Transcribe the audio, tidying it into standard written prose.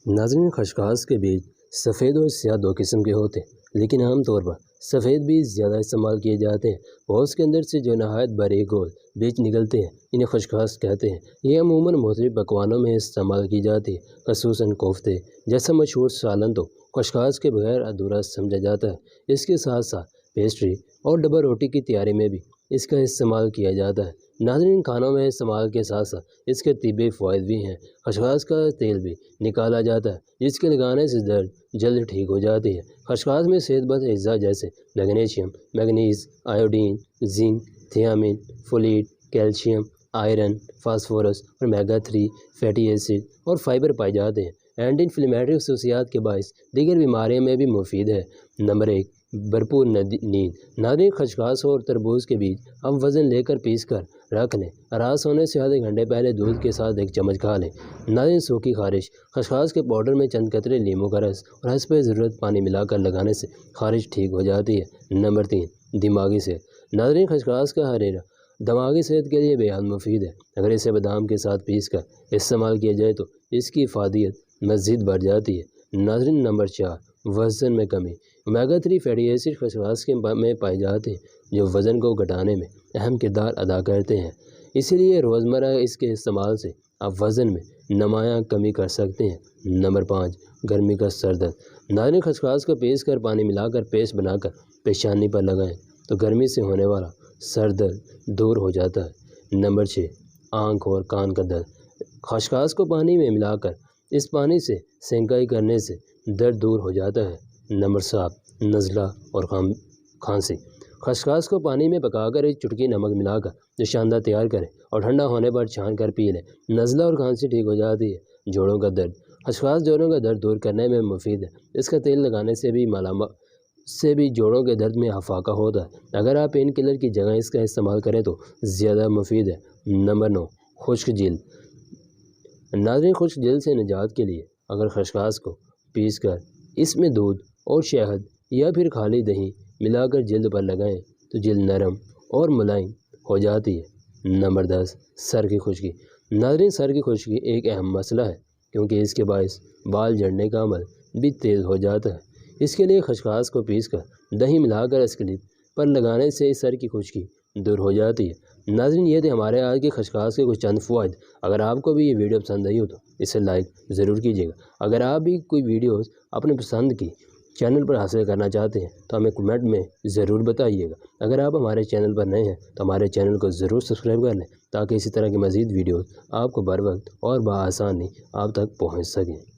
ناظرین، خشخاش کے بیج سفید اور سیاہ دو قسم کے ہوتے ہیں، لیکن عام طور پر سفید بیج زیادہ استعمال کیے جاتے ہیں اور اس کے اندر سے جو نہایت باریک گول بیج نکلتے ہیں انہیں خشخاش کہتے ہیں۔ یہ عموماً مختلف پکوانوں میں استعمال کی جاتی ہے، خصوصاً کوفتے جیسا مشہور سالن تو خشخاش کے بغیر ادھورا سمجھا جاتا ہے۔ اس کے ساتھ ساتھ پیسٹری اور ڈبل روٹی کی تیاری میں بھی اس کا استعمال کیا جاتا ہے۔ ناظرین، کھانوں میں استعمال کے ساتھ ساتھ اس کے طبی فوائد بھی ہیں۔ خشخاش کا تیل بھی نکالا جاتا ہے جس کے لگانے سے درد جلد ٹھیک ہو جاتی ہے۔ خشخاش میں صحت بخش اجزاء جیسے magnesium, manganese, iodine, zinc, thiamine, folate, calcium, iron, phosphorus اور اومیگا 3 فیٹی ایسڈ اور فائبر پائے جاتے ہیں۔ اینٹی انفلیمیٹری خصوصیات کے باعث دیگر بیماریوں میں بھی مفید ہے۔ نمبر 1، بھرپور نیند۔ ناظرین، خشخاش اور تربوز کے بیج اب وزن لے کر پیس کر رکھ لیں۔ رات سونے سے آدھے گھنٹے پہلے دودھ کے ساتھ ایک چمچ کھا لیں۔ ناظرین، سوکھی خارش۔ خشخاش کے پاؤڈر میں چند قطرے لیموں کا رس اور حسب ضرورت پانی ملا کر لگانے سے خارش ٹھیک ہو جاتی ہے۔ نمبر 3، دماغی صحت۔ ناظرین، خشخاش کا ہریرا دماغی صحت کے لیے بیحد مفید ہے۔ اگر اسے بادام کے ساتھ پیس کر استعمال کیا جائے تو اس کی افادیت مزید بڑھ جاتی ہے۔ ناظرین، نمبر 4، وزن میں کمی۔ اومیگا 3 فیٹی ایسڈ خشخاش میں پائے جاتے ہیں جو وزن کو گھٹانے میں اہم کردار ادا کرتے ہیں۔ اسی لیے روزمرہ اس کے استعمال سے آپ وزن میں نمایاں کمی کر سکتے ہیں۔ نمبر 5، گرمی کا سر درد۔ ناظرین، خشخاش کو پیس کر پانی ملا کر پیسٹ بنا کر پیشانی پر لگائیں تو گرمی سے ہونے والا سر درد دور ہو جاتا ہے۔ نمبر 6، آنکھ اور کان کا درد۔ خشخاش کو پانی میں ملا کر اس پانی سے سینکائی کرنے سے درد دور ہو جاتا ہے۔ نمبر 7، نزلہ اور کھانسی۔ خشخاش کو پانی میں پکا کر ایک چٹکی نمک ملا کر جو شاندار تیار کریں اور ٹھنڈا ہونے پر چھان کر پی لیں۔ نزلہ اور کھانسی ٹھیک ہو جاتی ہے۔ جوڑوں کا درد۔ خشخاش جوڑوں کا درد دور کرنے میں مفید ہے۔ اس کا تیل لگانے سے بھی جوڑوں کے درد میں افاقہ ہوتا ہے۔ اگر آپ پین کلر کی جگہ اس کا استعمال کریں تو زیادہ مفید ہے۔ نمبر 9، خشک جلد۔ ناظرین، خشک جلد سے نجات کے لیے اگر خشخاش کو پیس کر اس میں دودھ اور شہد یا پھر خالی دہی ملا کر جلد پر لگائیں تو جلد نرم اور ملائم ہو جاتی ہے۔ نمبر 10، سر کی خشکی۔ ناظرین، سر کی خشکی ایک اہم مسئلہ ہے کیونکہ اس کے باعث بال جھڑنے کا عمل بھی تیز ہو جاتا ہے۔ اس کے لیے خشخاش کو پیس کر دہی ملا کر اسکلپ پر لگانے سے سر کی خشکی دور ہو جاتی ہے۔ ناظرین، یہ تھے ہمارے آج کے خشخاش کے کچھ چند فوائد۔ اگر آپ کو بھی یہ ویڈیو پسند آئی ہو تو اسے لائک ضرور کیجیے گا۔ اگر آپ بھی کوئی ویڈیوز اپنے پسند کی چینل پر حاصل کرنا چاہتے ہیں تو ہمیں کمنٹ میں ضرور بتائیے گا۔ اگر آپ ہمارے چینل پر نئے ہیں تو ہمارے چینل کو ضرور سبسکرائب کر لیں تاکہ اسی طرح کی مزید ویڈیوز آپ کو بر وقت اور بآسانی آپ تک پہنچ سکیں۔